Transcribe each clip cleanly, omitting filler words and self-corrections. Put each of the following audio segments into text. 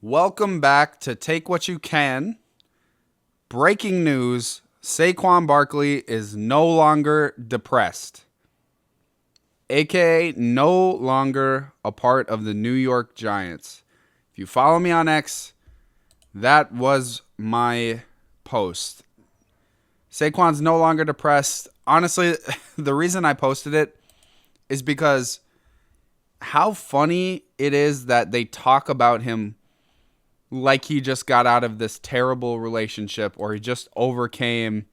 Welcome back to Take What You Can. Breaking news, Saquon Barkley is no longer depressed, aka no longer a part of the New York Giants. If you follow me on X, that was my post. Saquon's no longer depressed. Honestly, the reason I posted it is because how funny it is that they talk about him like he just got out of this terrible relationship or he just overcame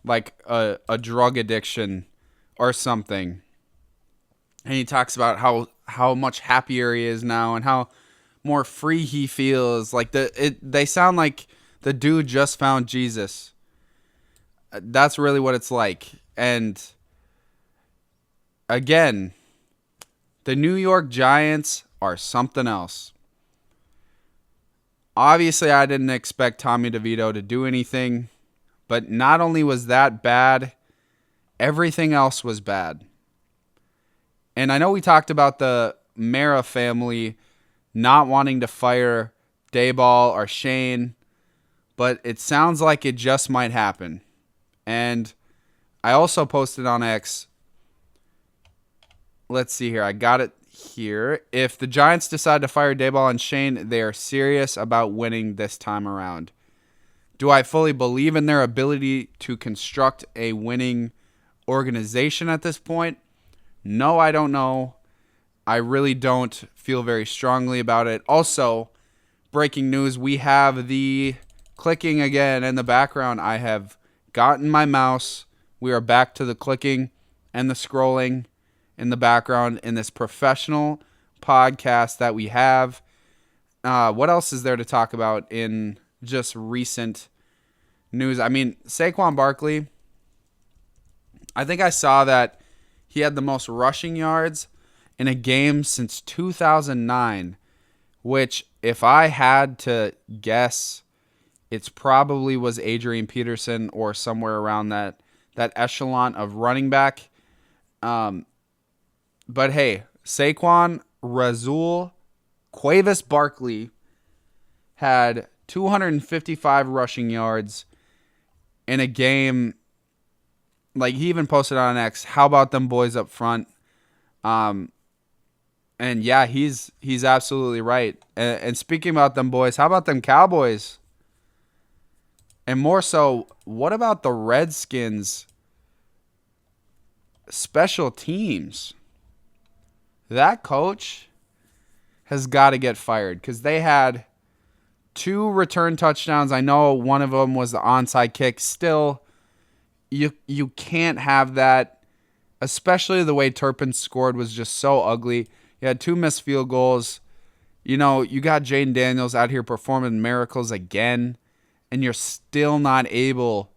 like a drug addiction or something. And he talks about how much happier he is now and how more free he feels. Like they sound like the dude just found Jesus. That's really what it's like. And again, the New York Giants are something else. Obviously, I didn't expect Tommy DeVito to do anything, but not only was that bad, everything else was bad. And I know we talked about the Mara family not wanting to fire Dayball or Shane, but it sounds like it just might happen. And I also posted on X, let's see here, I got it here. If the Giants decide to fire Dayball and Shane, they are serious about winning this time around. Do I fully believe in their ability to construct a winning organization at this point? No, I don't know. I really don't feel very strongly about it. Also, breaking news, we have the clicking again in the background. I have gotten my mouse. We are back to the clicking and the scrolling in the background in this professional podcast that we have. What else is there to talk about in just recent news? I mean, Saquon Barkley, I think I saw that he had the most rushing yards in a game since 2009, which if I had to guess, it's probably was Adrian Peterson or somewhere around that echelon of running back. But hey, Saquon, Razul, Cuevas Barkley had 255 rushing yards in a game. Like, he even posted on X, how about them boys up front? And yeah, he's absolutely right. And speaking about them boys, how about them Cowboys? And more so, what about the Redskins special teams? That coach has got to get fired because they had 2 return touchdowns. I know one of them was the onside kick. Still, you can't have that, especially the way Turpin scored was just so ugly. You had 2 missed field goals. You know, you got Jaden Daniels out here performing miracles again, and you're still not able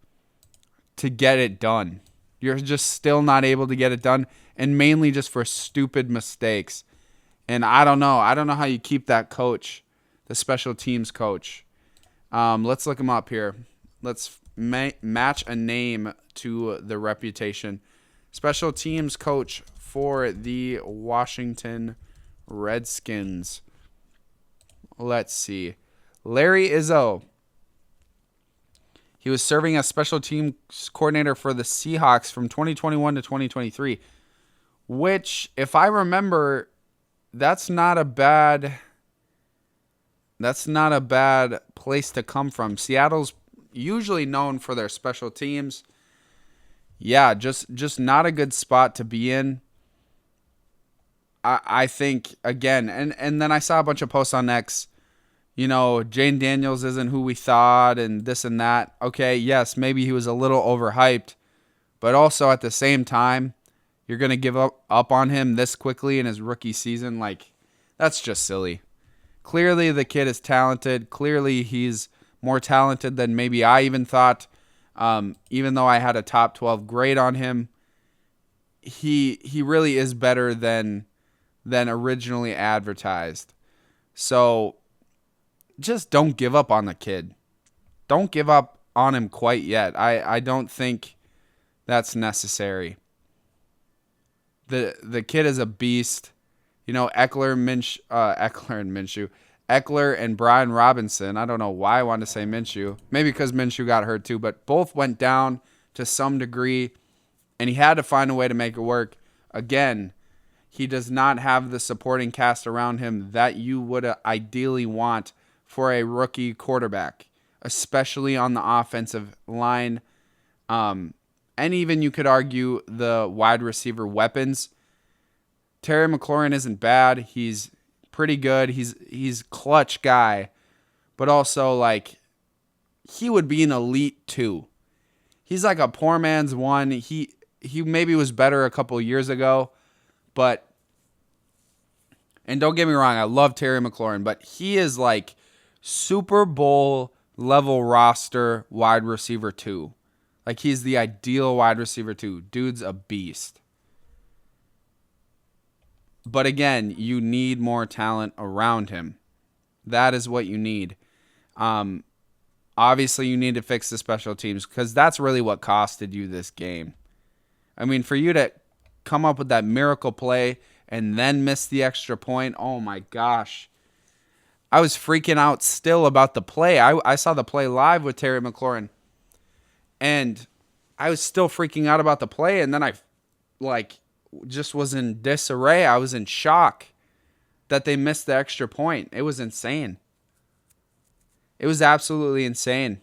to get it done. You're just still not able to get it done, and mainly just for stupid mistakes. And I don't know. I don't know how you keep that coach, the special teams coach. Let's look him up here. Let's match a name to the reputation. Special teams coach for the Washington Redskins. Let's see. Larry Izzo. He was serving as special teams coordinator for the Seahawks from 2021 to 2023, which, if I remember, that's not a bad place to come from. Seattle's usually known for their special teams. Yeah, just not a good spot to be in. I think, again, and then I saw a bunch of posts on X, you know, Jane Daniels isn't who we thought and this and that. Okay, yes, maybe he was a little overhyped, but also at the same time, you're going to give up on him this quickly in his rookie season? Like, that's just silly. Clearly, the kid is talented. Clearly, he's more talented than maybe I even thought. Even though I had a top 12 grade on him, he really is better than originally advertised. So just don't give up on the kid. Don't give up on him quite yet. I don't think that's necessary. The kid is a beast. You know, Eckler and Minshew. Eckler and Brian Robinson. I don't know why I wanted to say Minshew. Maybe because Minshew got hurt too, but both went down to some degree, and he had to find a way to make it work. Again, he does not have the supporting cast around him that you would ideally want for a rookie quarterback, especially on the offensive line. And even you could argue the wide receiver weapons. Terry McLaurin isn't bad. He's pretty good. He's clutch guy, but also like he would be an elite 2. He's like a poor man's 1. He maybe was better a couple years ago, but and don't get me wrong, I love Terry McLaurin, but he is like Super Bowl level roster wide receiver 2. Like he's the ideal wide receiver 2. Dude's a beast. But again, you need more talent around him. That is what you need. Obviously, you need to fix the special teams because that's really what costed you this game. I mean, for you to come up with that miracle play and then miss the extra point, oh my gosh. I was freaking out still about the play. I saw the play live with Terry McLaurin, and I was still freaking out about the play, and then I just was in disarray. I was in shock that they missed the extra point. It was insane. It was absolutely insane.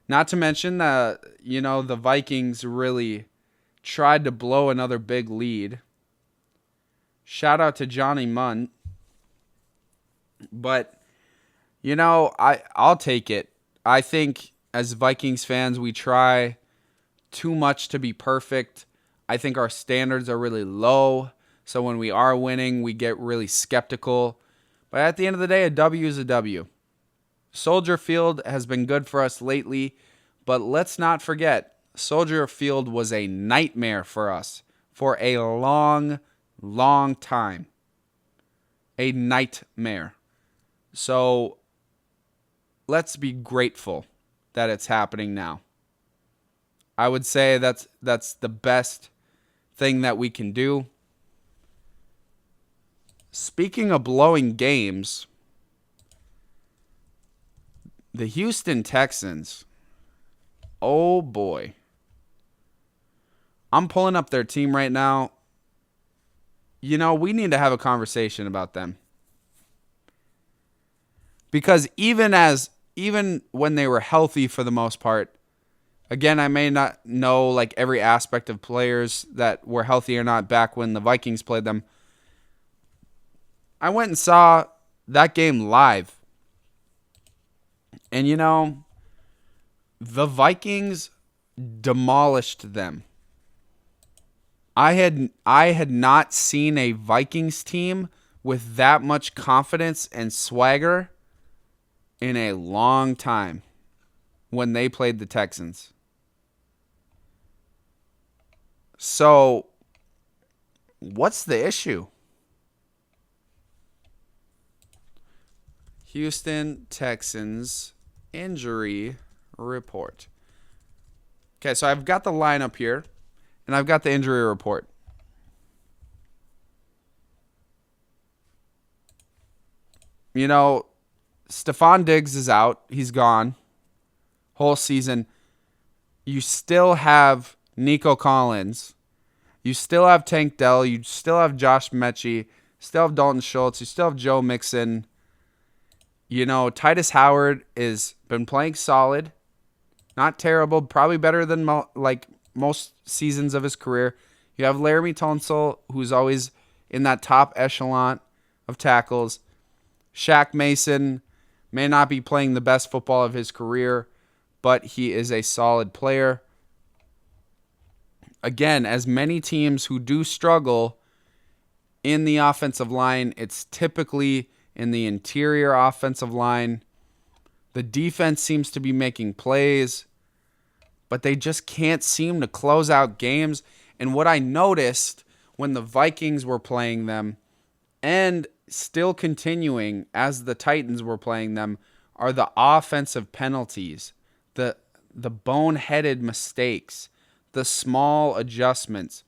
Not to mention that, the Vikings really tried to blow another big lead. Shout out to Johnny Munn. But, I'll take it. I think as Vikings fans, we try too much to be perfect. I think our standards are really low. So when we are winning, we get really skeptical. But at the end of the day, a W is a W. Soldier Field has been good for us lately, but let's not forget, Soldier Field was a nightmare for us for a long, long time. A nightmare. So let's be grateful that it's happening now. I would say that's the best thing that we can do. Speaking of blowing games, the Houston Texans, oh boy. I'm pulling up their team right now. We need to have a conversation about them. Because even when they were healthy for the most part, again, I may not know like every aspect of players that were healthy or not back when the Vikings played them. I went and saw that game live. And the Vikings demolished them. I had not seen a Vikings team with that much confidence and swagger in a long time when they played the Texans. So, what's the issue? Houston Texans injury report. Okay, so I've got the lineup here, and I've got the injury report. Stephon Diggs is out. He's gone. Whole season. You still have Nico Collins. You still have Tank Dell. You still have Josh Mechie. Still have Dalton Schultz. You still have Joe Mixon. Titus Howard has been playing solid. Not terrible. Probably better than most seasons of his career. You have Laramie Tunsil, who's always in that top echelon of tackles. Shaq Mason may not be playing the best football of his career, but he is a solid player. Again, as many teams who do struggle in the offensive line, it's typically in the interior offensive line. The defense seems to be making plays, but they just can't seem to close out games. And what I noticed when the Vikings were playing them, and still continuing as the Titans were playing them, are the offensive penalties, the boneheaded mistakes, the small adjustments.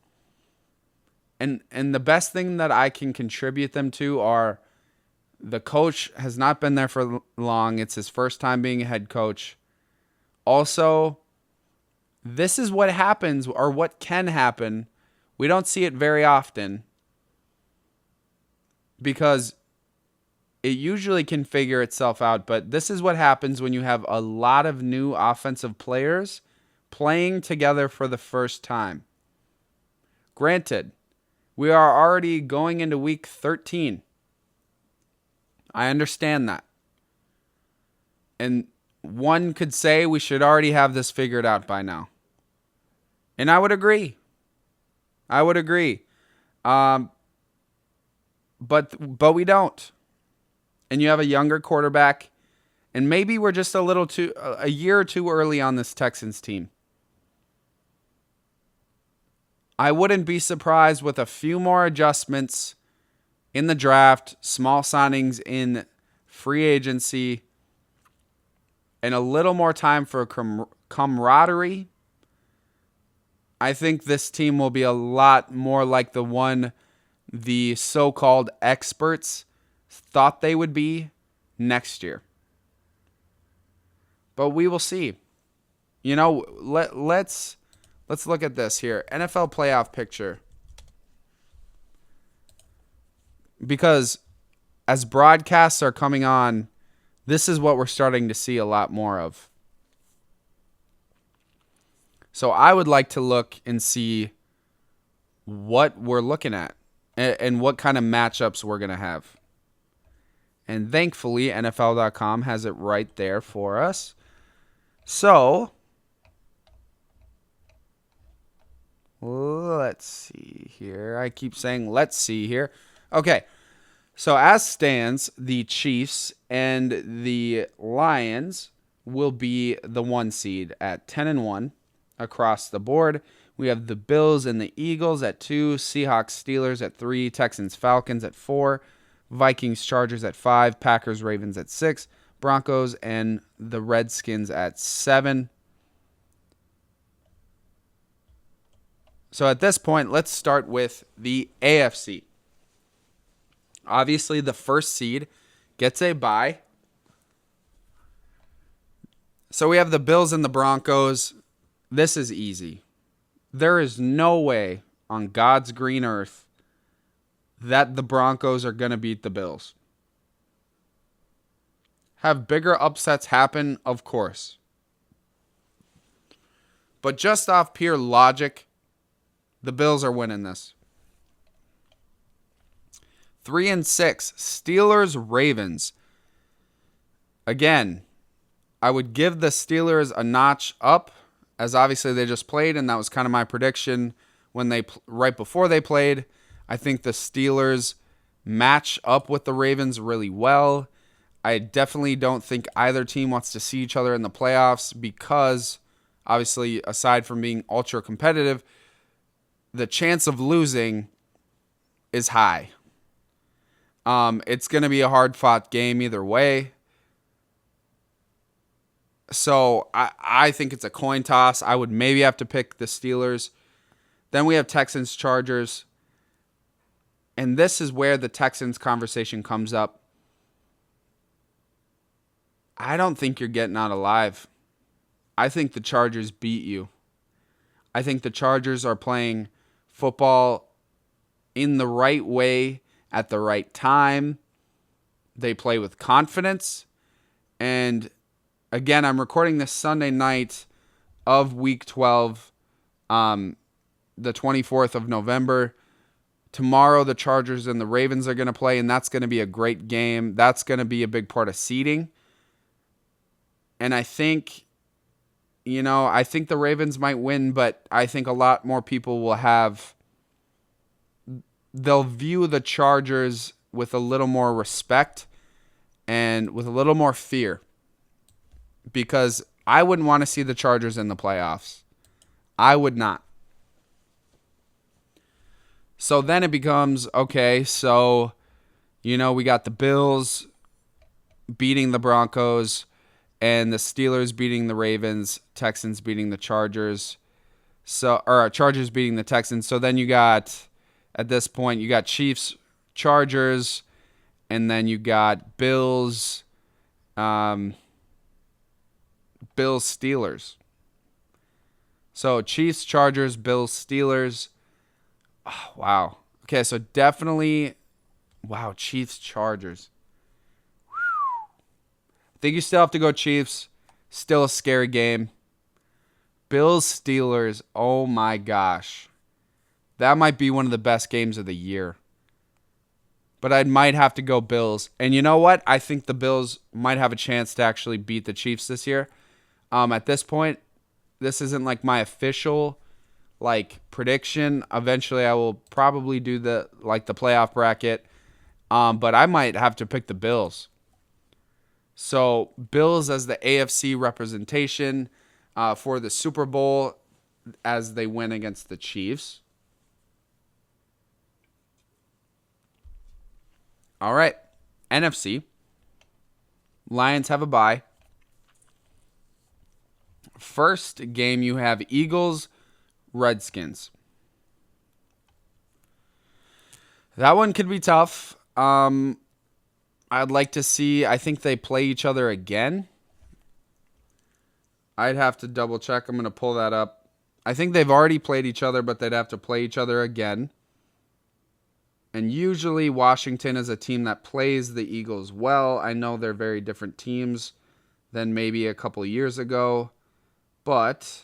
And the best thing that I can contribute them to are The coach has not been there for long. It's his first time being a head coach. Also, this is what happens, or what can happen. We don't see it very often because it usually can figure itself out. But this is what happens when you have a lot of new offensive players playing together for the first time. Granted, we are already going into week 13. I understand that. And one could say we should already have this figured out by now. And I would agree. But we don't. And you have a younger quarterback. And maybe we're just a year or two early on this Texans team. I wouldn't be surprised with a few more adjustments in the draft, small signings in free agency, and a little more time for camaraderie. I think this team will be a lot more like the one the so-called experts thought they would be next year. But we will see. Let's look at this here. NFL playoff picture. Because as broadcasts are coming on, this is what we're starting to see a lot more of. So I would like to look and see what we're looking at and what kind of matchups we're going to have. And thankfully, NFL.com has it right there for us. So let's see here. I keep saying let's see here. Okay. So as stands, the Chiefs and the Lions will be the 1 seed at 10-1 across the board. We have the Bills and the Eagles at 2, Seahawks, Steelers at 3, Texans, Falcons at 4, Vikings, Chargers at 5, Packers, Ravens at 6, Broncos and the Redskins at 7. So at this point, let's start with the AFC. Obviously, the first seed gets a bye. So we have the Bills and the Broncos. This is easy. There is no way on God's green earth that the Broncos are going to beat the Bills. Have bigger upsets happen? Of course. But just off pure logic, the Bills are winning this. 3-6, Steelers, Ravens. Again, I would give the Steelers a notch up, as obviously they just played, and that was kind of my prediction right before they played. I think the Steelers match up with the Ravens really well. I definitely don't think either team wants to see each other in the playoffs because, obviously, aside from being ultra competitive, the chance of losing is high. It's going to be a hard-fought game either way. So I think it's a coin toss. I would maybe have to pick the Steelers. Then we have Texans, Chargers. And this is where the Texans conversation comes up. I don't think you're getting out alive. I think the Chargers beat you. I think the Chargers are playing football in the right way at the right time. They play with confidence. And again, I'm recording this Sunday night of Week 12, the 24th of November. Tomorrow, the Chargers and the Ravens are going to play, and that's going to be a great game. That's going to be a big part of seeding. And I think the Ravens might win, but I think a lot more people they'll view the Chargers with a little more respect and with a little more fear. Because I wouldn't want to see the Chargers in the playoffs. I would not. So then it becomes, okay, so, we got the Bills beating the Broncos and the Steelers beating the Ravens, Texans beating the Chargers, Chargers beating the Texans. So then at this point, you got Chiefs, Chargers, And then you got Bills, Bills, Steelers. So Chiefs, Chargers, Bills, Steelers. Oh, wow. Okay, so definitely, wow, Chiefs, Chargers. I think you still have to go Chiefs. Still a scary game. Bills, Steelers. Oh my gosh. That might be one of the best games of the year. But I might have to go Bills. And you know what? I think the Bills might have a chance to actually beat the Chiefs this year. At this point, this isn't like my official prediction. Eventually I will probably do the playoff bracket. But I might have to pick the Bills. So Bills as the AFC representation for the Super Bowl as they win against the Chiefs. All right, NFC. Lions have a bye. First game you have Eagles, Redskins. That one could be tough. I'd like to see, I think they play each other again. I'd have to double check. I'm going to pull that up. I think they've already played each other, but they'd have to play each other again. And usually Washington is a team that plays the Eagles well. I know they're very different teams than maybe a couple years ago. But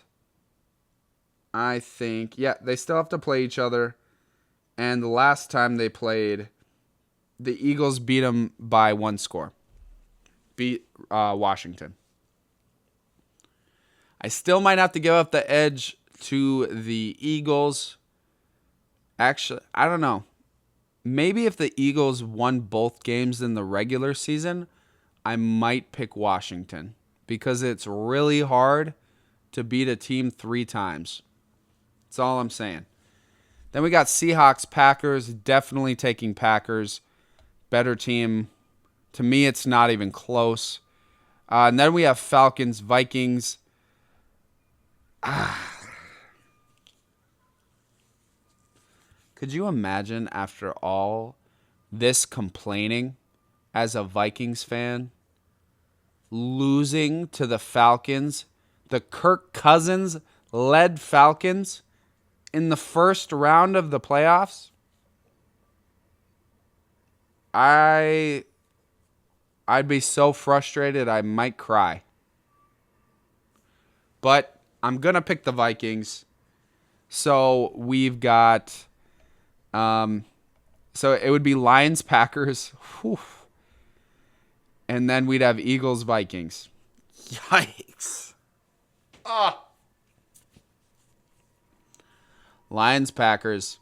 I think, yeah, they still have to play each other. And the last time they played, the Eagles beat them by one score. Beat Washington. I still might have to give up the edge to the Eagles. Actually, I don't know. Maybe if the Eagles won both games in the regular season, I might pick Washington. Because it's really hard to beat a team 3 times. That's all I'm saying. Then we got Seahawks, Packers. Definitely taking Packers. Better team. To me, it's not even close. And then we have Falcons, Vikings. Could you imagine after all this complaining as a Vikings fan, losing to the Falcons, the Kirk Cousins-led Falcons, in the first round of the playoffs? I'd be so frustrated I might cry. But I'm going to pick the Vikings. So we've got... so it would be Lions, Packers. Whew. And then we'd have Eagles, Vikings. Yikes. Ah. Lions, Packers.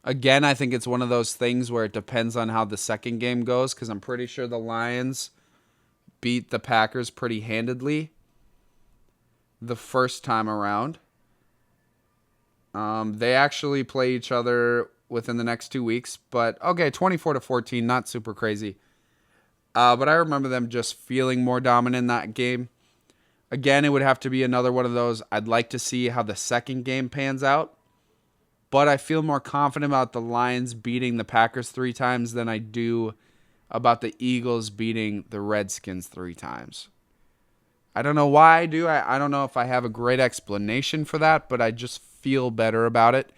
Again, I think it's one of those things where it depends on how the second game goes, because I'm pretty sure the Lions beat the Packers pretty handedly the first time around. They actually play each other within the next 2 weeks, but okay, 24-14, not super crazy. But I remember them just feeling more dominant in that game. Again, it would have to be another one of those. I'd like to see how the second game pans out. But I feel more confident about the Lions beating the Packers 3 times than I do about the Eagles beating the Redskins 3 times. I don't know why I do. I don't know if I have a great explanation for that, but I just feel better about it.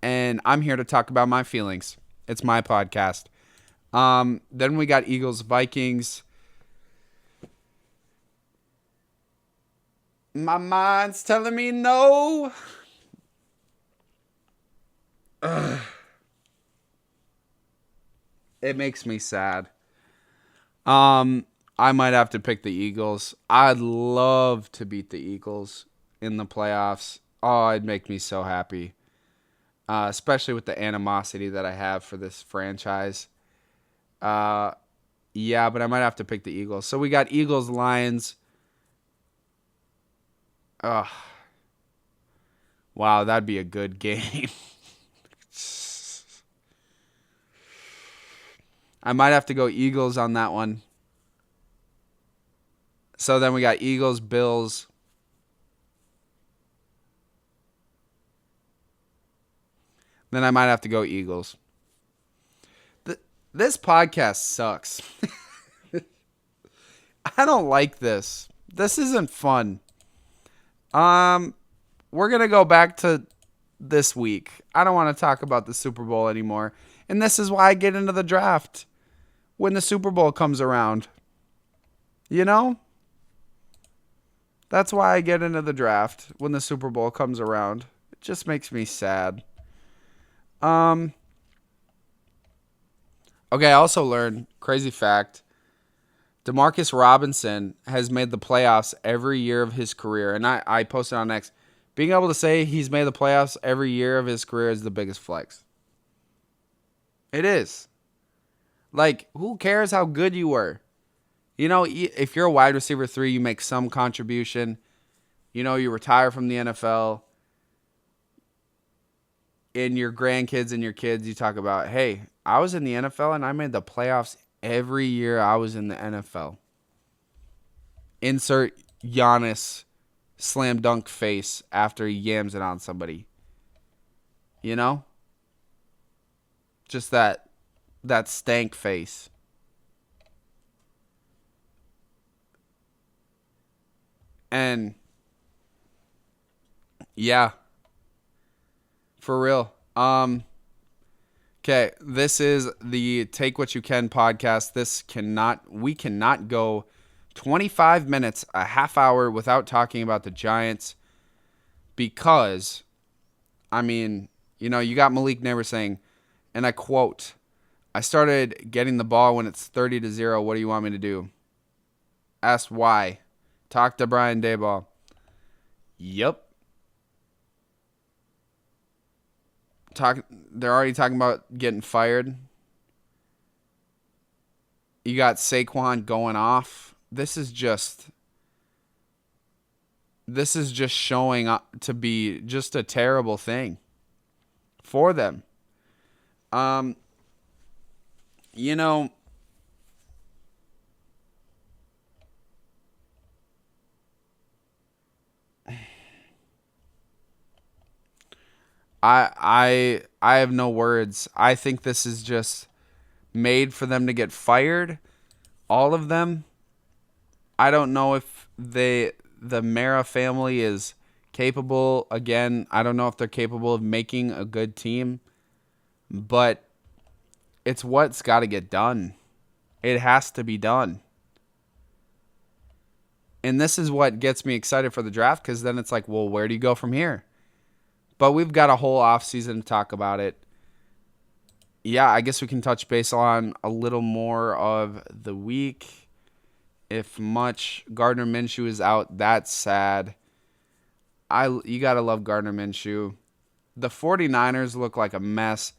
And I'm here to talk about my feelings. It's my podcast. Then we got Eagles, Vikings. My mind's telling me no. Ugh. It makes me sad. I might have to pick the Eagles. I'd love to beat the Eagles in the playoffs. Oh, it'd make me so happy. Especially with the animosity that I have for this franchise. Yeah, but I might have to pick the Eagles. So we got Eagles, Lions. Ugh. Wow, that'd be a good game. I might have to go Eagles on that one. So then we got Eagles, Bills. Then I might have to go Eagles. This podcast sucks. I don't like this. This isn't fun. We're going to go back to this week. I don't want to talk about the Super Bowl anymore. And this is why I get into the draft when the Super Bowl comes around. You know? That's why I get into the draft when the Super Bowl comes around. It just makes me sad. Okay, I also learned, crazy fact, Demarcus Robinson has made the playoffs every year of his career. And I posted on X. Being able to say he's made the playoffs every year of his career is the biggest flex. It is. Like, who cares how good you were? You know, if you're a wide receiver 3, you make some contribution. You know, you retire from the NFL. In your grandkids and your kids, you talk about, hey, I was in the NFL and I made the playoffs every year I was in the NFL. Insert Giannis slam dunk face after he yams it on somebody. You know? Just that stank face. And yeah. For real. Okay, this is the Take What You Can podcast. We cannot go 25 minutes, a half hour without talking about the Giants because, I mean, you know, you got Malik Neighbor saying, and I quote, I started getting the ball when it's 30-0. What do you want me to do? Asked why. Talk to Brian Daboll. Yep. They're already talking about getting fired. You got Saquon going off. This is just showing up to be just a terrible thing for them. You know, I have no words. I think this is just made for them to get fired. All of them. I don't know if the Mara family is capable. Again, I don't know if they're capable of making a good team. But it's what's got to get done. It has to be done. And this is what gets me excited for the draft because then it's like, well, where do you go from here? But we've got a whole offseason to talk about it. Yeah, I guess we can touch base on a little more of the week. If much, Gardner Minshew is out. That's sad. You got to love Gardner Minshew. The 49ers look like a mess.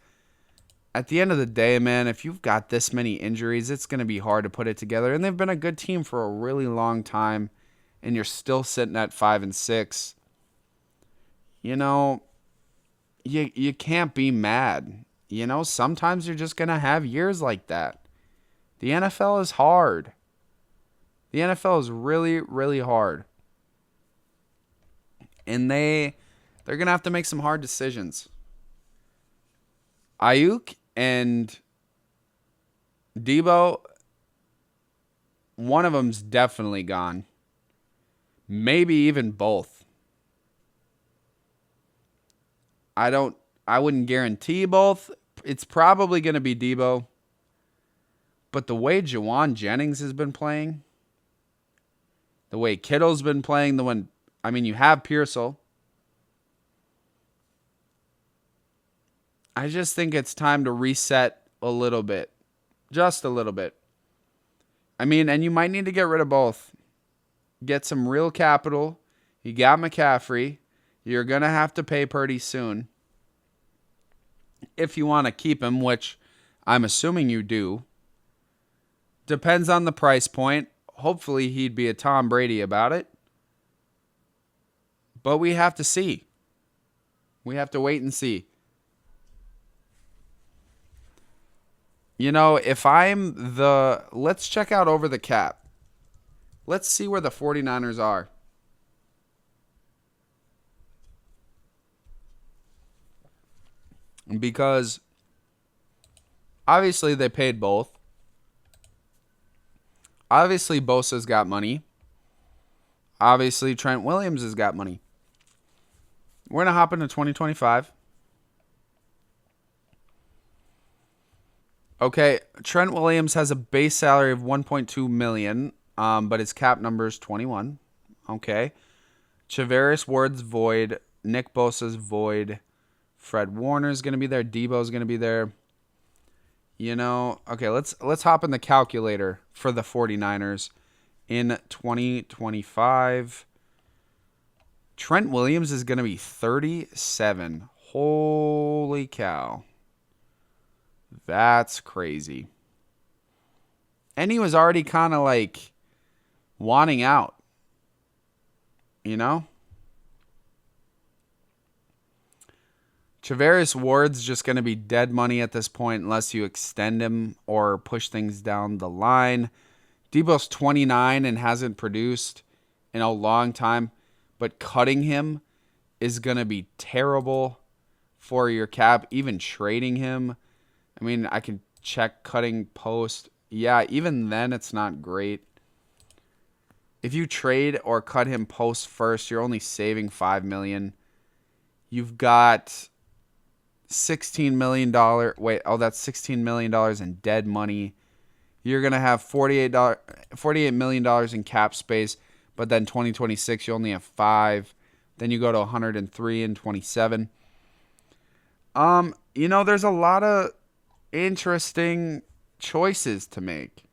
At the end of the day, man, if you've got this many injuries, it's going to be hard to put it together. And they've been a good team for a really long time. And you're still sitting at 5-6. You know, you can't be mad. You know, sometimes you're just going to have years like that. The NFL is hard. The NFL is really, really hard. And they're going to have to make some hard decisions. Ayuk and Debo, one of them's definitely gone. Maybe even both. I wouldn't guarantee both. It's probably going to be Debo. But the way Jawan Jennings has been playing, the way Kittle's been playing, you have Pearsall. I just think it's time to reset a little bit. Just a little bit. And you might need to get rid of both. Get some real capital. You got McCaffrey. You're going to have to pay Purdy soon. If you want to keep him, which I'm assuming you do. Depends on the price point. Hopefully he'd be a Tom Brady about it. But we have to see. We have to wait and see. You know, let's check out over the cap. Let's see where the 49ers are. because obviously they paid both. Obviously Bosa's got money. Obviously Trent Williams has got money. We're going to hop into 2025. Okay, Trent Williams has a base salary of $1.2 million, but his cap number is 21. Okay. Charvarius Ward's void. Nick Bosa's void. Fred Warner's going to be there. Debo's going to be there. You know, okay, let's hop in the calculator for the 49ers in 2025. Trent Williams is going to be 37. Holy cow. That's crazy. And he was already kind of like wanting out. You know? Charvarius Ward's just going to be dead money at this point unless you extend him or push things down the line. Debo's 29 and hasn't produced in a long time, but cutting him is going to be terrible for your cap. Even trading him, I mean, I can check cutting post. Yeah, even then it's not great. If you trade or cut him post first, you're only saving $5 million. You've got $16 million. That's $16 million in dead money. You're going to have $48 million in cap space, but then 2026 you only have 5. Then you go to 103 and 27. You know, there's a lot of interesting choices to make.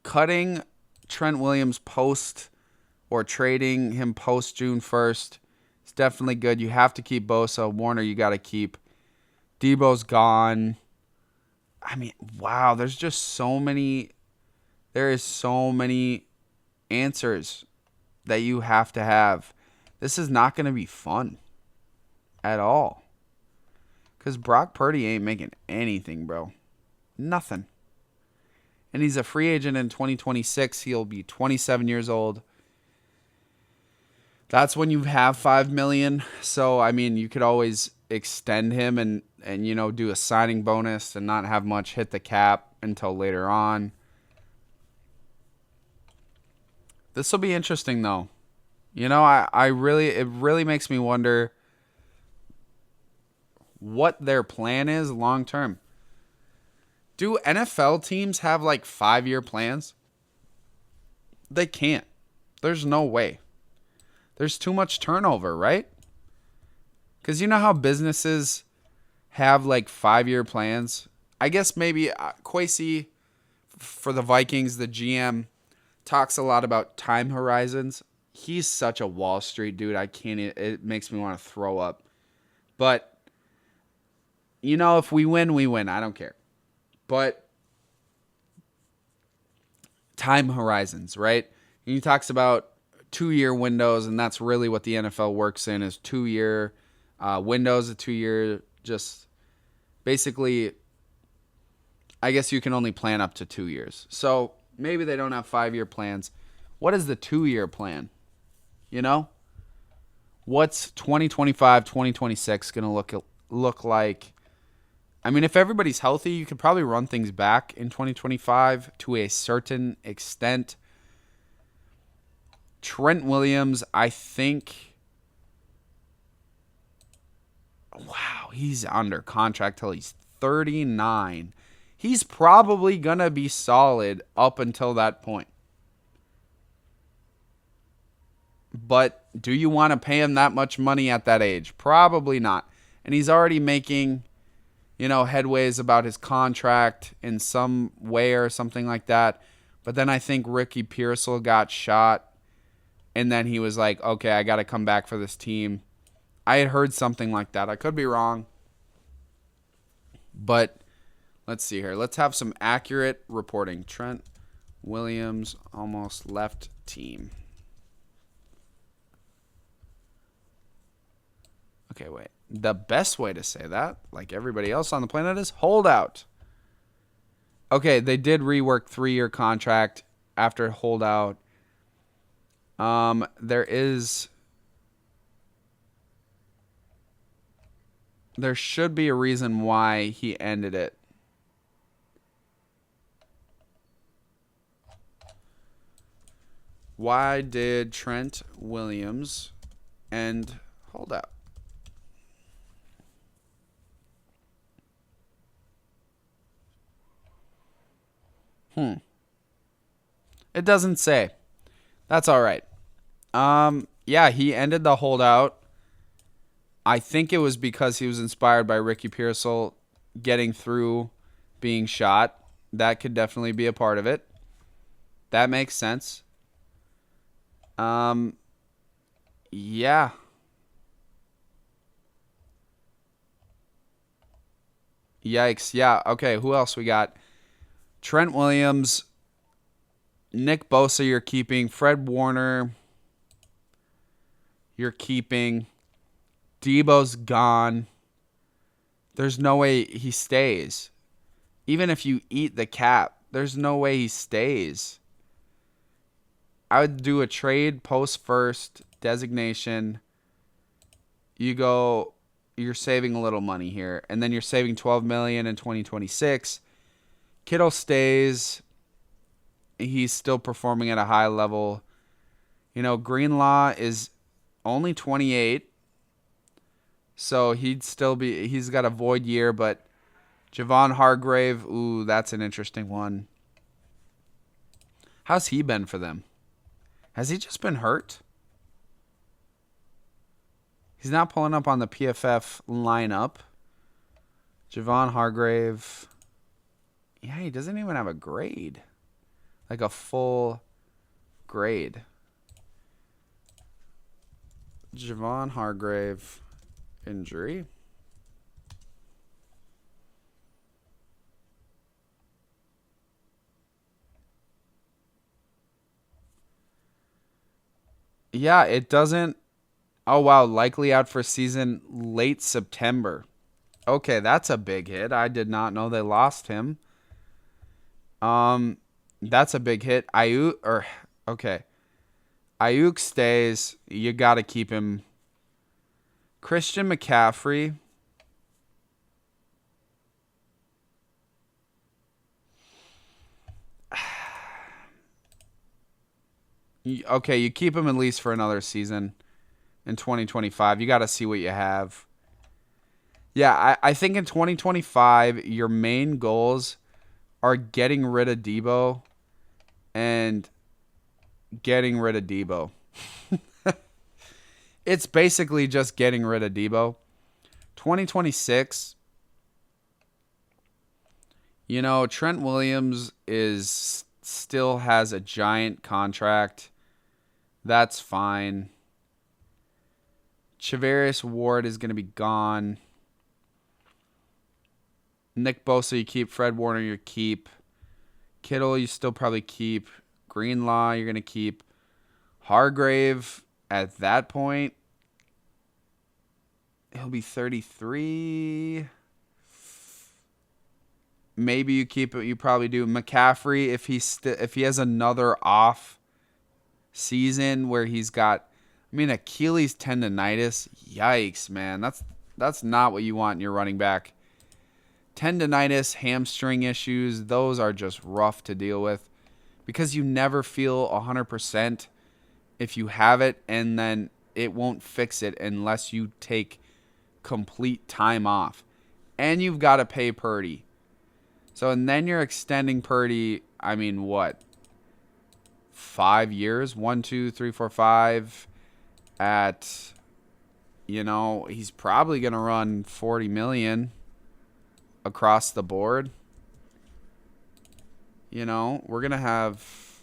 Cutting Trent Williams post or trading him post June 1st is definitely good. You have to keep Bosa. Warner, you got to keep. Debo's gone. I mean, wow, there's just so many. There is so many answers that you have to have. This is not going to be fun at all. Because Brock Purdy ain't making anything, bro. Nothing. And he's a free agent in 2026. He'll be 27 years old. That's when you have $5 million. So, I mean, you could always extend him and you know, do a signing bonus and not have much hit the cap until later on. This will be interesting, though. You know, it really makes me wonder what their plan is long term. Do NFL teams have like 5-year plans? They can't. There's no way. There's too much turnover, right? Because you know how businesses have like 5-year plans? I guess maybe Kwesi for the Vikings, the GM, talks a lot about time horizons. He's such a Wall Street dude. I can't. It makes me want to throw up. But, you know, if we win, we win. I don't care. But time horizons, right? And he talks about 2-year windows, and that's really what the NFL works in is 2-year windows, a 2-year, just basically, I guess you can only plan up to 2 years. So maybe they don't have 5-year plans. What is the 2-year plan? You know? What's 2025, 2026 going to look like? I mean, if everybody's healthy, you could probably run things back in 2025 to a certain extent. Trent Williams, I think, wow, he's under contract till he's 39. He's probably going to be solid up until that point. But do you want to pay him that much money at that age? Probably not. And he's already making, you know, headways about his contract in some way or something like that. But then I think Ricky Pearsall got shot. And then he was like, okay, I got to come back for this team. I had heard something like that. I could be wrong. But let's see here. Let's have some accurate reporting. Trent Williams almost left team. Okay, wait. The best way to say that, like everybody else on the planet, is holdout. Okay, they did rework 3-year contract after holdout. There is There should be a reason why he ended it. Why did Trent Williams end holdout? It doesn't say. That's all right. Yeah, he ended the holdout. I think it was because he was inspired by Ricky Pearsall getting through being shot. That could definitely be a part of it. That makes sense. Yeah. Yikes. Yeah. Okay, who else we got? Trent Williams, Nick Bosa you're keeping, Fred Warner you're keeping. Debo's gone. There's no way he stays. Even if you eat the cap, there's no way he stays. I would do a trade post first designation. You're saving a little money here, and then you're saving $12 million in 2026. Kittle stays. He's still performing at a high level. Greenlaw is only 28. So he's got a void year, but Javon Hargrave, ooh, that's an interesting one. How's he been for them? Has he just been hurt? He's not pulling up on the PFF lineup. Javon Hargrave. Yeah, he doesn't even have a grade. Like a full grade. Javon Hargrave injury. Yeah, it doesn't. Oh, wow. Likely out for season late September. Okay, that's a big hit. I did not know they lost him. That's a big hit. Okay. Ayuk stays. You got to keep him. Christian McCaffrey. Okay, you keep him at least for another season in 2025. You got to see what you have. Yeah, I think in 2025, your main goals are getting rid of Debo and getting rid of Debo. It's basically just getting rid of Debo. 2026, Trent Williams still has a giant contract. That's fine. Charvarius Ward is going to be gone. Nick Bosa you keep. Fred Warner you keep. Kittle you still probably keep. Greenlaw you're going to keep. Hargrave at that point, he'll be 33. Maybe you keep it. You probably do. McCaffrey, if he has another off season where he's got, Achilles tendonitis. Yikes, man. That's not what you want in your running back. Tendonitis, hamstring issues, those are just rough to deal with because you never feel 100% if you have it, and then it won't fix it unless you take complete time off. And you've got to pay Purdy. And then you're extending Purdy, what? 5 years? 1, 2, 3, 4, 5 at, he's probably going to run $40 million across the board. We're going to have,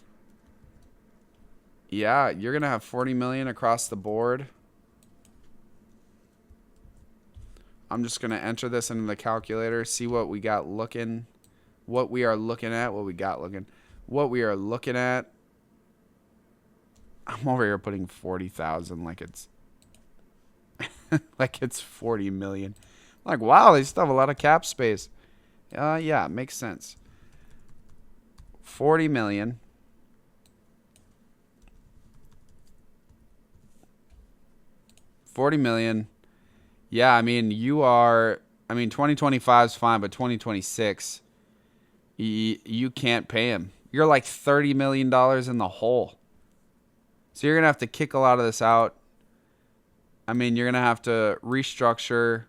you're going to have $40 million across the board. I'm just going to enter this into the calculator, see what we got looking, what we are looking at, what we are looking at. I'm over here putting 40,000 like it's like it's 40 million. Like, wow, they still have a lot of cap space. Yeah, it makes sense. 40 million. $40 million. Yeah, I mean, 2025 is fine, but 2026, you can't pay him. You're like $30 million in the hole. So you're going to have to kick a lot of this out. I mean, you're going to have to restructure.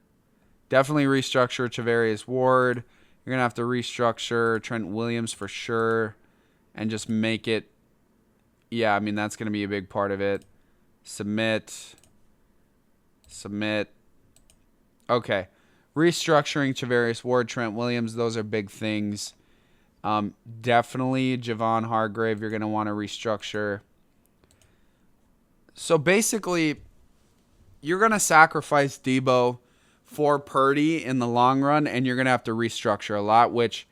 Definitely restructure Charvarius Ward. You're going to have to restructure Trent Williams for sure. And just make it. Yeah, I mean, that's going to be a big part of it. Submit. Okay. Restructuring Charvarius Ward, Trent Williams, those are big things. Definitely Javon Hargrave, you're going to want to restructure. So basically, you're going to sacrifice Debo for Purdy in the long run, and you're going to have to restructure a lot, which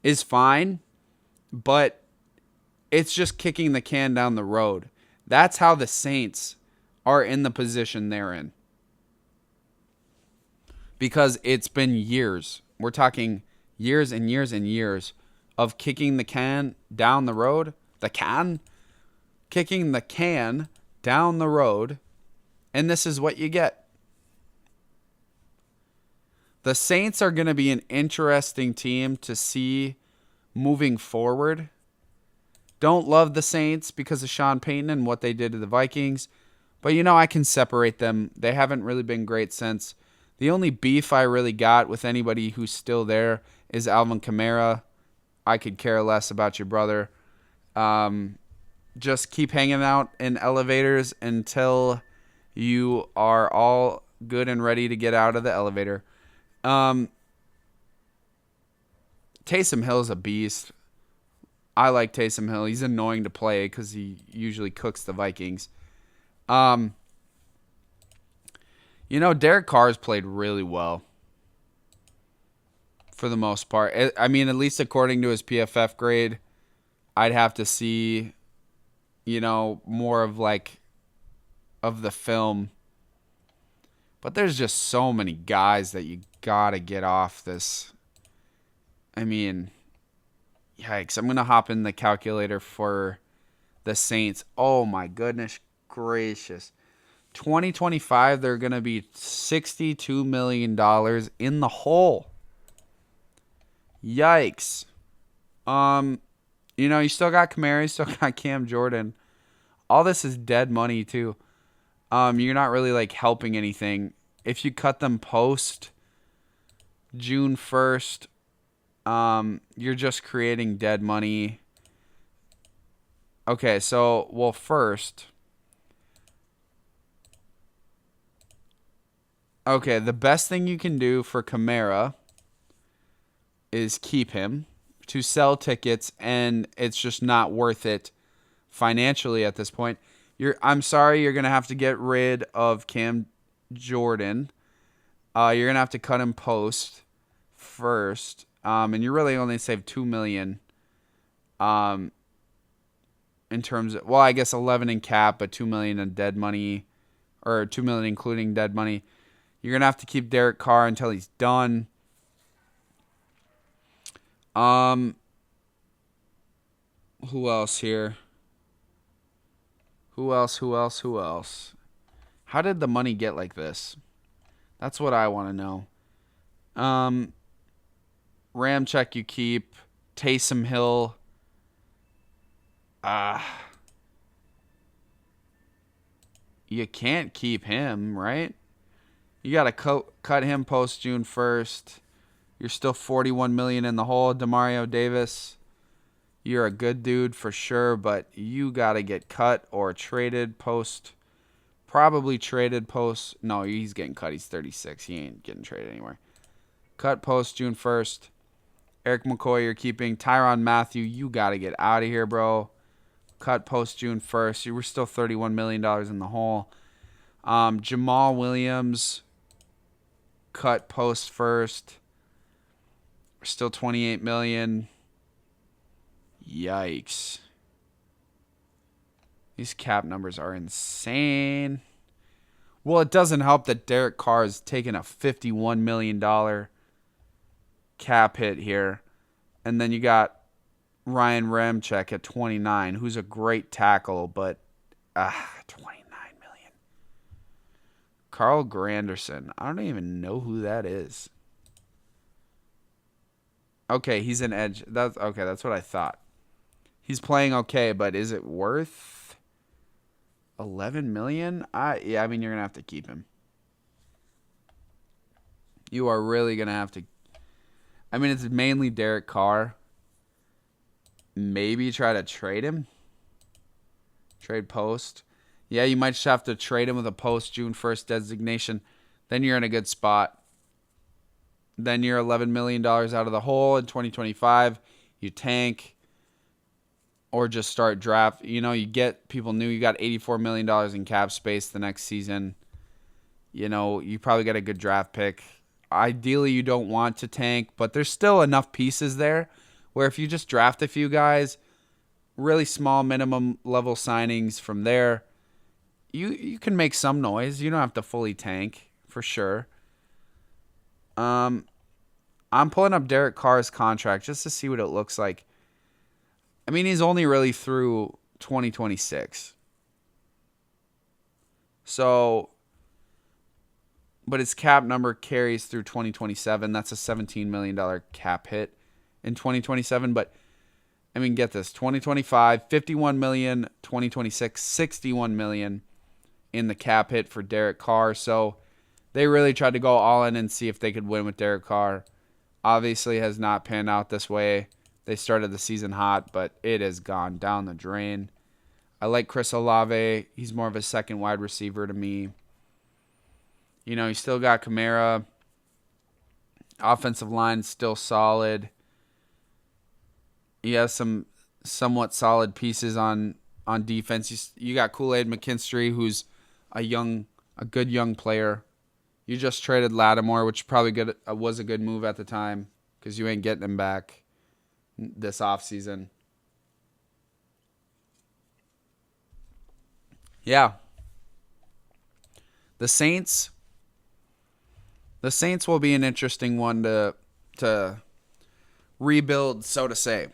is fine, but it's just kicking the can down the road. That's how the Saints are in the position they're in. Because it's been years. We're talking years and years and years of kicking the can down the road. Kicking the can down the road. And this is what you get. The Saints are going to be an interesting team to see moving forward. Don't love the Saints because of Sean Payton and what they did to the Vikings. But, I can separate them. They haven't really been great since. The only beef I really got with anybody who's still there is Alvin Kamara. I could care less about your brother. Just keep hanging out in elevators until you are all good and ready to get out of the elevator. Taysom Hill's a beast. I like Taysom Hill. He's annoying to play because he usually cooks the Vikings. Derek Carr's played really well for the most part. I mean, at least according to his PFF grade, I'd have to see, more of the film. But there's just so many guys that you got to get off this. I mean, yikes. I'm going to hop in the calculator for the Saints. Oh, my goodness gracious. 2025, they're going to be $62 million in the hole. Yikes. You still got Kamara, you still got Cam Jordan. All this is dead money, too. You're not really, helping anything. If you cut them post June 1st, you're just creating dead money. Okay, so, first... Okay, the best thing you can do for Kamara is keep him to sell tickets, and it's just not worth it financially at this point. I'm sorry, you're going to have to get rid of Cam Jordan. You're going to have to cut him post first, and you really only save $2 million in terms of, I guess 11 in cap, but $2 million in dead money, or $2 million including dead money. You're going to have to keep Derek Carr until he's done. Who else here? Who else? How did the money get like this? That's what I want to know. Ramczyk you keep. Taysom Hill. You can't keep him, right? You got to cut him post June 1st. You're still $41 million in the hole. Demario Davis, you're a good dude for sure, but you got to get cut or traded post. Probably traded post. No, he's getting cut. He's 36. He ain't getting traded anywhere. Cut post June 1st. Eric McCoy, you're keeping. Tyrann Mathieu, you got to get out of here, bro. Cut post June 1st. You were still $31 million in the hole. Jamal Williams, cut post first. We're still $28 million. Yikes. These cap numbers are insane. Well, it doesn't help that Derek Carr is taking a $51 million cap hit here. And then you got Ryan Ramczyk at 29, who's a great tackle, but 29 million. Carl Granderson. I don't even know who that is. Okay, he's an edge. That's okay. That's what I thought. He's playing okay, but is it worth 11 million? Yeah, I mean you're gonna have to keep him. You are really gonna have to. I mean, it's mainly Derek Carr. Maybe try to trade him. Trade post. Yeah, you might just have to trade him with a post June 1st designation. Then you're in a good spot. Then you're $11 million out of the hole in 2025. You tank or just start draft. You know, you get people new. You got $84 million in cap space the next season. You know, you probably get a good draft pick. Ideally, you don't want to tank, but there's still enough pieces there where if you just draft a few guys, really small minimum level signings from there, you can make some noise. You don't have to fully tank for sure. I'm pulling up Derek Carr's contract just to see what it looks like. I mean, he's only really through 2026. So, but his cap number carries through 2027. That's a $17 million cap hit in 2027. But, I mean, get this. 2025, $51 million. 2026, $61 million in the cap hit for Derek Carr. So, they really tried to go all in and see if they could win with Derek Carr. Obviously has not panned out this way. They started the season hot, but it has gone down the drain. I like Chris Olave. He's more of a second wide receiver to me. You know, you still got Kamara. Offensive line still solid. He has some somewhat solid pieces on defense. You got Kool-Aid McKinstry, who's a good young player. You just traded Lattimore, which probably was a good move at the time because you ain't getting him back this offseason. Yeah. The Saints will be an interesting one to rebuild, so to say.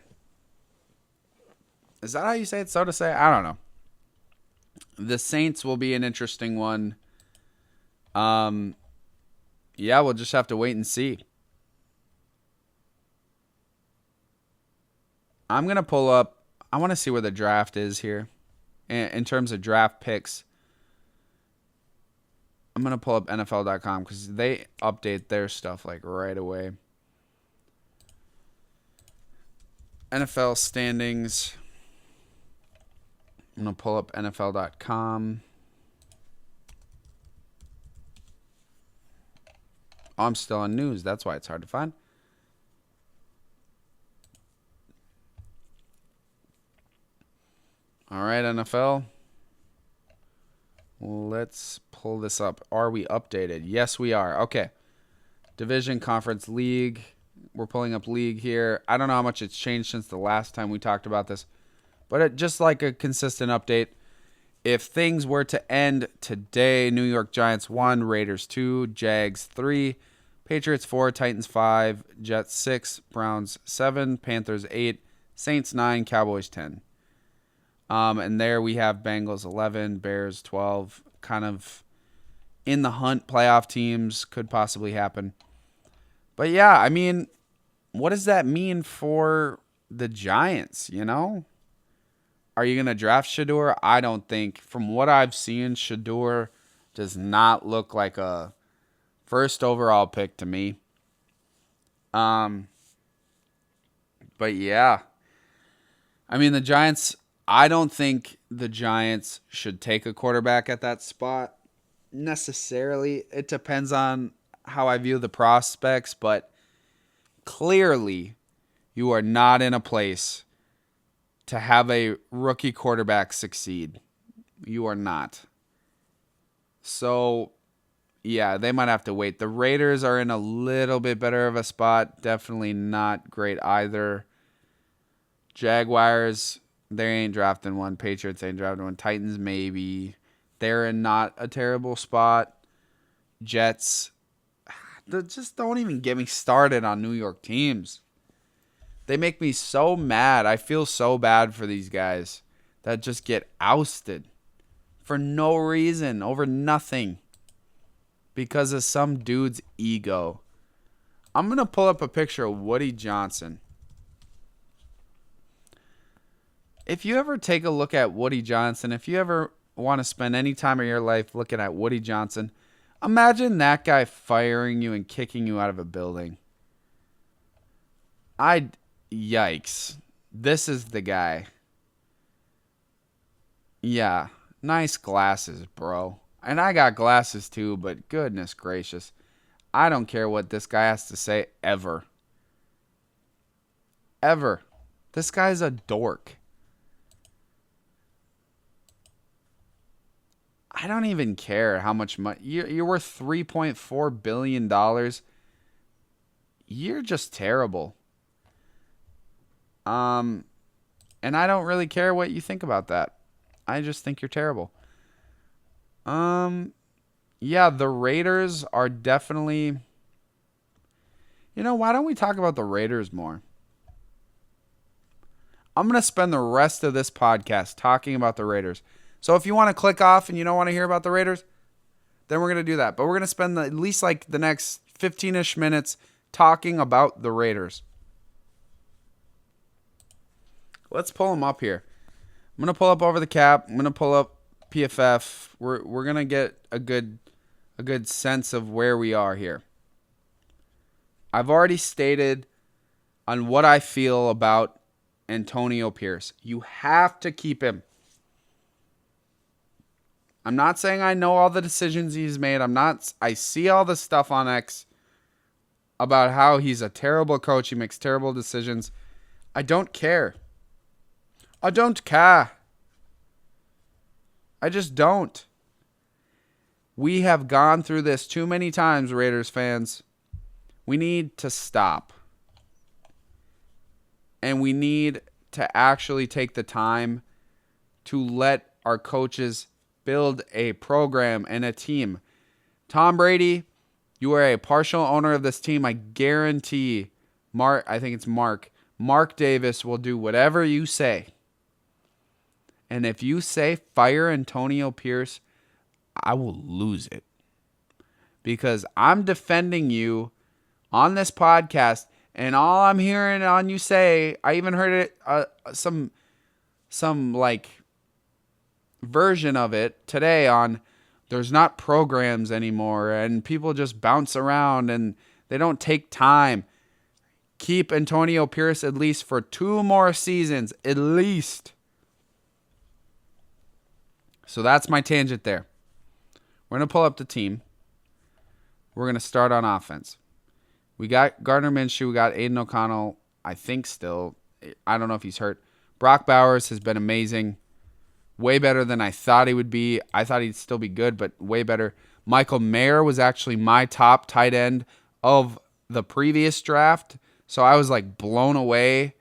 Is that how you say it, so to say? I don't know. The Saints will be an interesting one. Yeah, we'll just have to wait and see. I'm going to pull up. I want to see where the draft is here. In terms of draft picks, I'm going to pull up NFL.com because they update their stuff like right away. NFL standings. I'm going to pull up NFL.com. Oh, I'm still on news. That's why it's hard to find. All right, NFL. Let's pull this up. Are we updated? Yes, we are. Okay. Division, conference, league. We're pulling up league here. I don't know how much it's changed since the last time we talked about this, but just like a consistent update. If things were to end today, New York Giants 1, Raiders 2, Jags 3, Patriots 4, Titans 5, Jets 6, Browns 7, Panthers 8, Saints 9, Cowboys 10. And there we have Bengals 11, Bears 12, kind of in the hunt. Playoff teams could possibly happen. But yeah, I mean, what does that mean for the Giants, you know? Are you going to draft Shedeur? I don't think. From what I've seen, Shedeur does not look like a first overall pick to me. But yeah. I mean, the Giants, I don't think the Giants should take a quarterback at that spot necessarily. It depends on how I view the prospects, but clearly you are not in a place to have a rookie quarterback succeed. You are not. So, yeah, they might have to wait. The Raiders are in a little bit better of a spot. Definitely not great either. Jaguars, they ain't drafting one. Patriots ain't drafting one. Titans, maybe. They're in not a terrible spot. Jets, just don't even get me started on New York teams. They make me so mad. I feel so bad for these guys that just get ousted for no reason, over nothing. because of some dude's ego. I'm going to pull up a picture of Woody Johnson. If you ever take a look at Woody Johnson, if you ever want to spend any time of your life looking at Woody Johnson, imagine that guy firing you and kicking you out of a building. Yikes. This is the guy. Yeah, nice glasses, bro. And I got glasses too, but goodness gracious. I don't care what this guy has to say ever. Ever. This guy's a dork. I don't even care how much money. You're worth $3.4 billion. You're just terrible. And I don't really care what you think about that. I just think you're terrible. Yeah, the Raiders are definitely... why don't we talk about the Raiders more? I'm going to spend the rest of this podcast talking about the Raiders. So if you want to click off and you don't want to hear about the Raiders, then we're going to do that. But we're going to spend at least like the next 15-ish minutes talking about the Raiders. Let's pull them up here. I'm going to pull up Over the Cap. I'm going to pull up PFF. We're going to get a good sense of where we are here. I've already stated on what I feel about Antonio Pierce. You have to keep him. I'm not saying I know all the decisions he's made. I see all the stuff on X about how he's a terrible coach. He makes terrible decisions. I don't care. I don't care. I just don't. We have gone through this too many times, Raiders fans. We need to stop. And we need to actually take the time to let our coaches build a program and a team. Tom Brady, you are a partial owner of this team. I guarantee Mark Davis will do whatever you say. And if you say fire Antonio Pierce, I will lose it. Because I'm defending you on this podcast, and all I'm hearing on you say, I even heard it, some like version of it today on there's not programs anymore and people just bounce around and they don't take time. Keep Antonio Pierce at least for 2 more seasons, at least. So that's my tangent there. We're going to pull up the team. We're going to start on offense. We got Gardner Minshew. We got Aiden O'Connell, I think still. I don't know if he's hurt. Brock Bowers has been amazing. Way better than I thought he would be. I thought he'd still be good, but way better. Michael Mayer was actually my top tight end of the previous draft. So I was like blown away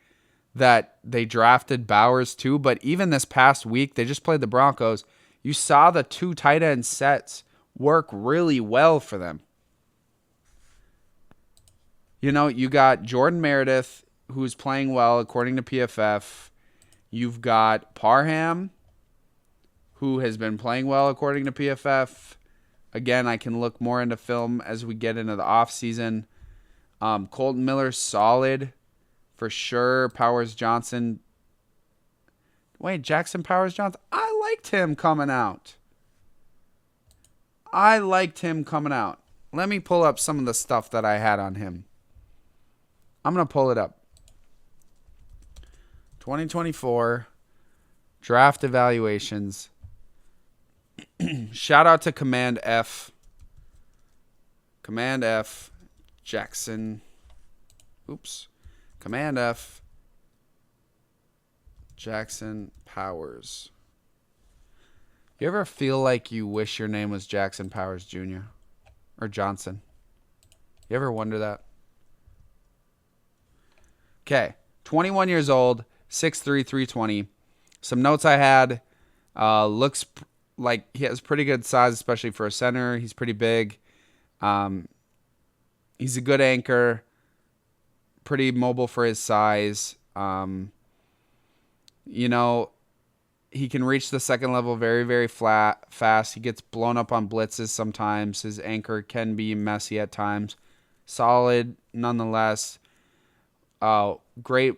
that they drafted Bowers too. But even this past week, they just played the Broncos. You saw the 2 tight end sets work really well for them. You got Jordan Meredith, who's playing well according to PFF. You've got Parham, who has been playing well according to PFF. Again, I can look more into film as we get into the offseason. Colton Miller's solid for sure. Powers Johnson. Wait, Jackson Powers Johnson? I liked him coming out. Let me pull up some of the stuff that I had on him. I'm going to pull it up. 2024 draft evaluations. Shout out to Command F. Jackson. Command F. Jackson Powers. You ever feel like you wish your name was Jackson Powers Jr. or Johnson? You ever wonder that? Okay, 21 years old, 6'3", 320. Some notes I had. Looks like he has pretty good size, especially for a center. He's pretty big. He's a good anchor. Pretty mobile for his size. He can reach the second level very, very fast. He gets blown up on blitzes sometimes. His anchor can be messy at times. Solid nonetheless. Great,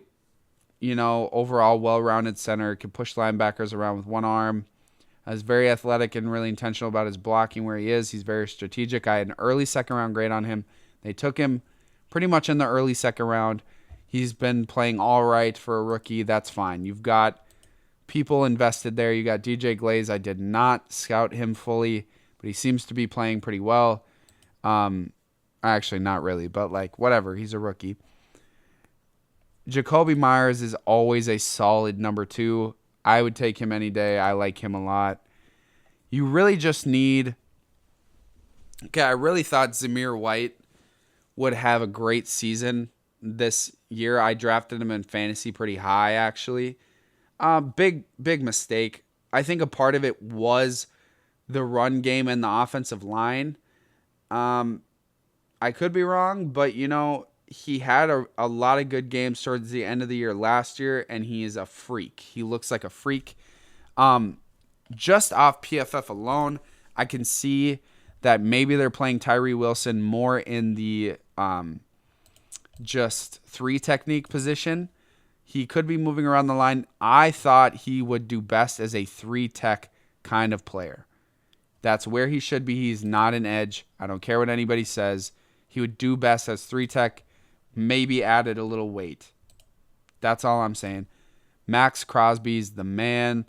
overall well-rounded center. Can push linebackers around with one arm. Is very athletic and really intentional about his blocking where he is. He's very strategic. I had an early second-round grade on him. They took him pretty much in the early second round. He's been playing all right for a rookie. That's fine. You've got people invested there. You got DJ Glaze. I did not scout him fully, but he seems to be playing pretty well. Actually, not really, but whatever. He's a rookie. Jacoby Myers is always a solid number 2. I would take him any day. I like him a lot. You really just need... Okay, I really thought Zamir White would have a great season this year. I drafted him in fantasy pretty high, actually. Big mistake. I think a part of it was the run game and the offensive line. I could be wrong, but, he had a lot of good games towards the end of the year last year, and he is a freak. He looks like a freak. Just off PFF alone, I can see that maybe they're playing Tyree Wilson more in the just 3 technique position. He could be moving around the line. I thought he would do best as a 3 tech kind of player. That's where he should be. He's not an edge. I don't care what anybody says. He would do best as 3 tech, maybe added a little weight. That's all I'm saying. Max Crosby's the man.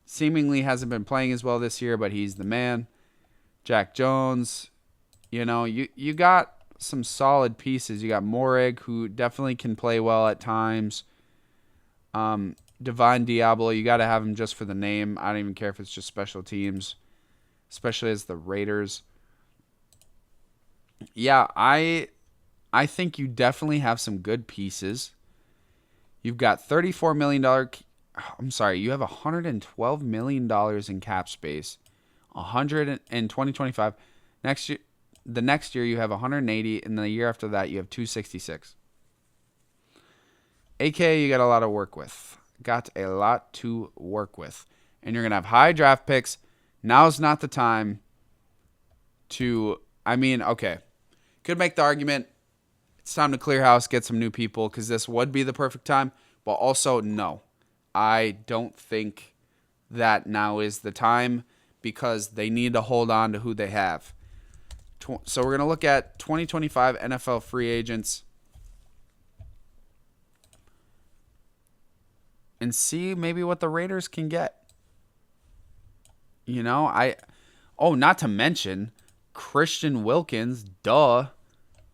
Seemingly hasn't been playing as well this year, but he's the man. Jack Jones, you got some solid pieces. You got Morig, who definitely can play well at times. Divine Diablo, you got to have him just for the name. I don't even care if it's just special teams, especially as the Raiders. Yeah, I think you definitely have some good pieces. You've got $34 million. I'm sorry, you have $112 million in cap space. 100 in 2025. The next year you have 180, and the year after that you have 266. AK, you got a lot to work with. And you're going to have high draft picks. Now's not the time to, okay. Could make the argument it's time to clear house, get some new people, because this would be the perfect time. But also, no. I don't think that now is the time because they need to hold on to who they have. So we're going to look at 2025 NFL free agents and see maybe what the Raiders can get. Not to mention Christian Wilkins, duh.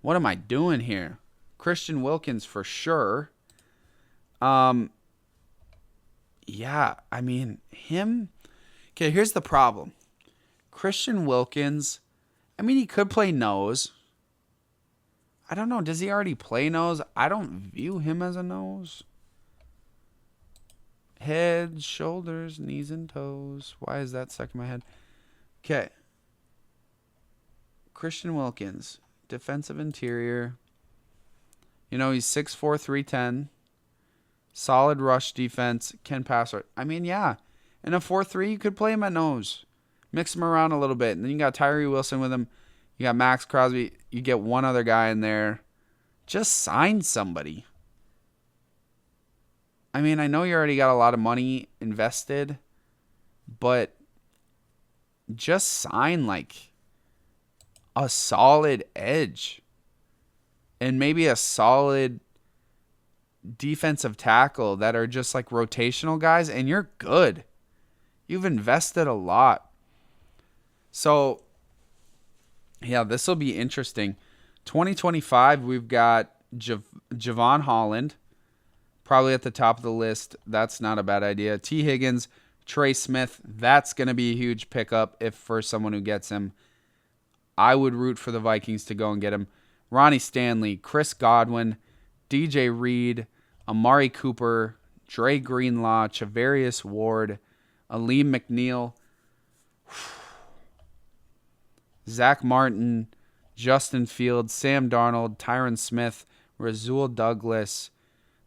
What am I doing here? Christian Wilkins for sure. Him. Okay, here's the problem. Christian Wilkins, he could play nose. I don't know. Does he already play nose? I don't view him as a nose. Head, shoulders, knees, and toes. Why is that stuck in my head? Okay. Christian Wilkins, defensive interior. He's 6'4", 310. Solid rush defense. Can pass. Yeah. In a 4-3, you could play him at nose. Mix him around a little bit. And then you got Tyree Wilson with him. You got Max Crosby. You get one other guy in there. Just sign somebody. I know you already got a lot of money invested, but just sign a solid edge and maybe a solid defensive tackle that are just rotational guys, and you're good. You've invested a lot. So, yeah, this will be interesting. 2025, we've got Javon Holland, probably at the top of the list. That's not a bad idea. T. Higgins, Trey Smith, that's going to be a huge pickup if for someone who gets him. I would root for the Vikings to go and get him. Ronnie Stanley, Chris Godwin, DJ Reed, Amari Cooper, Dre Greenlaw, Chavarius Ward, Aleem McNeil, Zach Martin, Justin Fields, Sam Darnold, Tyron Smith, Rasul Douglas,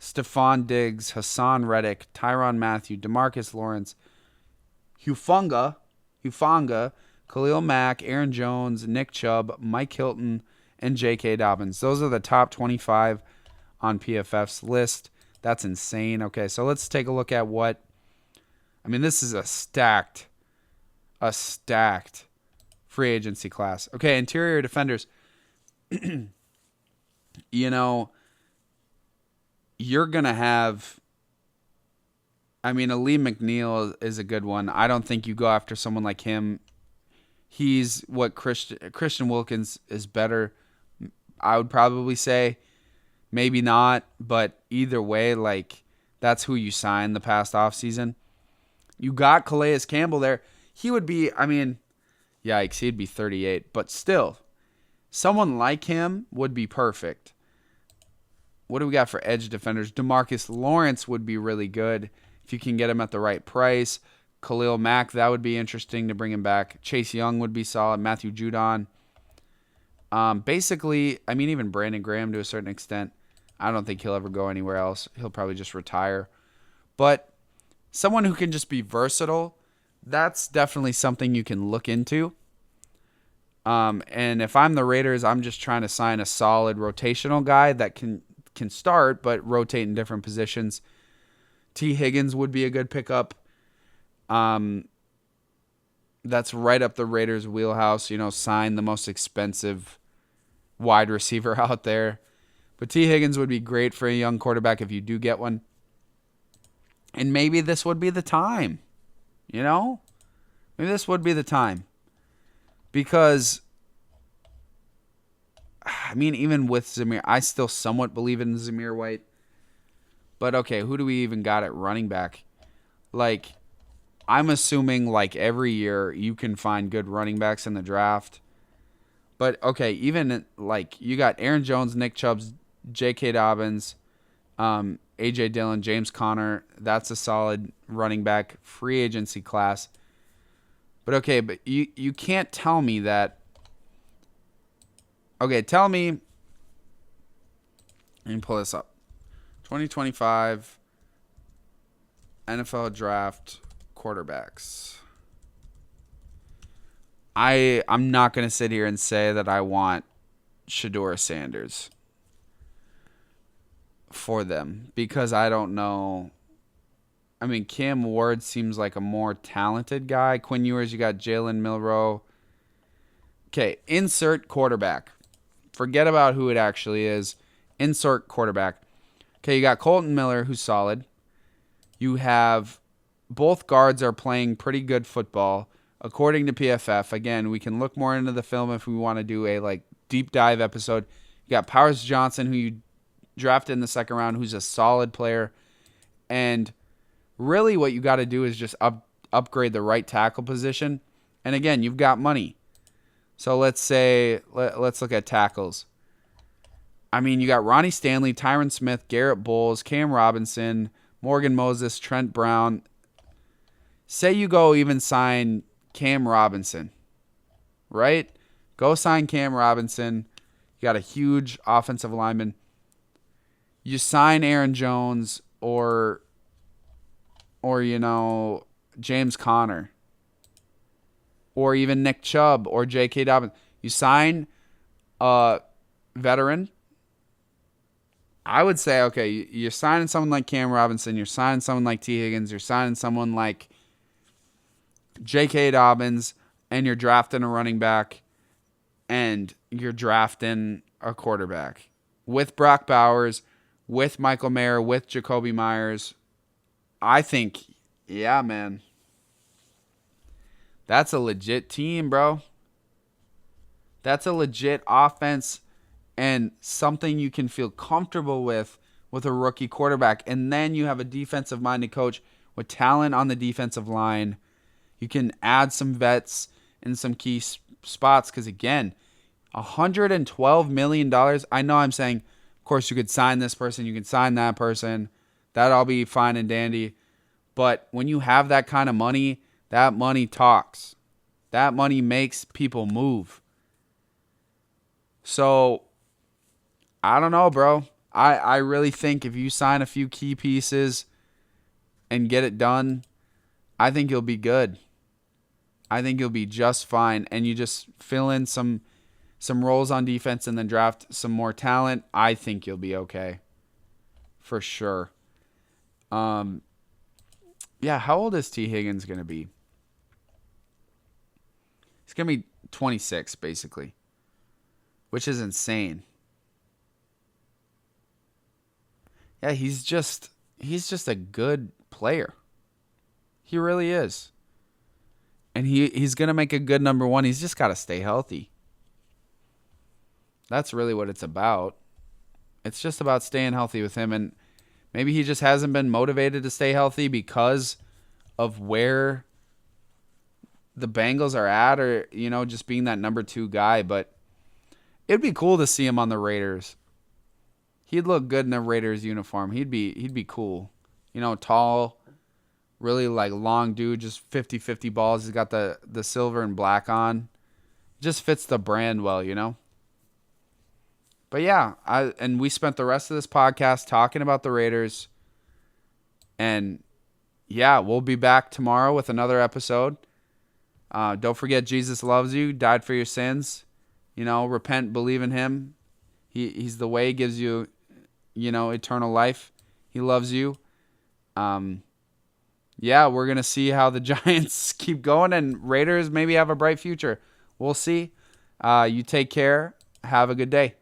Stephon Diggs, Hassan Reddick, Tyrann Mathieu, DeMarcus Lawrence, Hufanga, Khalil Mack, Aaron Jones, Nick Chubb, Mike Hilton, and J.K. Dobbins. Those are the top 25 on PFF's list. That's insane. Okay, so let's take a look at what... I mean, this is a stacked free agency class. Okay, interior defenders. You know, you're going to have... I mean, Ali McNeil is a good one. I don't think you go after someone like him. He's what Christian Wilkins is better. I would probably say maybe not, but either way, like, that's who you signed the past offseason. You got Calais Campbell there. He would be, I mean, yikes, he'd be 38, but still, someone like him would be perfect. What do we got for edge defenders? DeMarcus Lawrence would be really good if you can get him at the right price. Khalil Mack, that would be interesting to bring him back. Chase Young would be solid. Matthew Judon. Basically, I mean, even Brandon Graham to a certain extent. I don't think he'll ever go anywhere else. He'll probably just retire. But someone who can just be versatile, that's definitely something you can look into. And if I'm the Raiders, I'm just trying to sign a solid rotational guy that can start but rotate in different positions. T. Higgins would be a good pickup. That's right up the Raiders' wheelhouse. You know, sign the most expensive wide receiver out there. But T. Higgins would be great for a young quarterback if you do get one. And maybe this would be the time. You know? Maybe this would be the time. Because, I mean, even with Zamir, I still somewhat believe in Zamir White. But, okay, who do we even got at running back? Like, I'm assuming, like, every year you can find good running backs in the draft. But, okay, even, like, you got Aaron Jones, Nick Chubb, J.K. Dobbins, A.J. Dillon, James Conner. That's a solid running back free agency class. But, okay, but you can't tell me that. Okay, tell me. Let me pull this up. 2025 NFL draft quarterbacks. I'm not going to sit here and say that I want Shedeur Sanders for them because I don't know. I mean, Cam Ward seems like a more talented guy. Quinn Ewers, you got Jalen Milroe. Okay, insert quarterback. Forget about who it actually is. Insert quarterback. Okay, you got Colton Miller, who's solid. You have both guards are playing pretty good football. According to PFF, again, we can look more into the film if we want to do a like deep dive episode. You got Powers Johnson, who you drafted in the second round, who's a solid player. And really what you got to do is just upgrade the right tackle position. And again, you've got money. So let's look at tackles. I mean, you got Ronnie Stanley, Tyron Smith, Garrett Bowles, Cam Robinson, Morgan Moses, Trent Brown. Say you go even sign Cam Robinson, right? Go sign Cam Robinson. You got a huge offensive lineman. You sign Aaron Jones or you know, James Conner. Or even Nick Chubb or J.K. Dobbins. You sign a veteran. I would say, okay, you're signing someone like Cam Robinson. You're signing someone like T. Higgins. You're signing someone like J.K. Dobbins. And you're drafting a running back. And you're drafting a quarterback. With Brock Bowers, with Michael Mayer, with Jacoby Myers. I think, yeah, man. That's a legit team, bro. That's a legit offense and something you can feel comfortable with a rookie quarterback. And then you have a defensive-minded coach with talent on the defensive line. You can add some vets in some key spots because, again, $112 million. I know I'm saying, of course, you could sign this person, you can sign that person. That'll all be fine and dandy. But when you have that kind of money, that money talks. That money makes people move. So, I don't know, bro. I really think if you sign a few key pieces and get it done, I think you'll be good. I think you'll be just fine. And you just fill in some roles on defense and then draft some more talent. I think you'll be okay. For sure. Yeah, how old is T. Higgins going to be? He's going to be 26, basically, which is insane. Yeah, he's just a good player. He really is. And he's going to make a good number one. He's just got to stay healthy. That's really what it's about. It's just about staying healthy with him. And maybe he just hasn't been motivated to stay healthy because of where the Bengals are at, or, just being that number 2 guy. But it'd be cool to see him on the Raiders. He'd look good in a Raiders uniform. He'd be cool. Tall, really like long dude, just 50-50 balls. He's got the silver and black on. Just fits the brand well, But yeah, and we spent the rest of this podcast talking about the Raiders. And yeah, we'll be back tomorrow with another episode. Don't forget, Jesus loves you, died for your sins. Repent, believe in him. He's the way, gives you, eternal life. He loves you. Yeah, we're going to see how the Giants keep going, and Raiders maybe have a bright future. We'll see. You take care. Have a good day.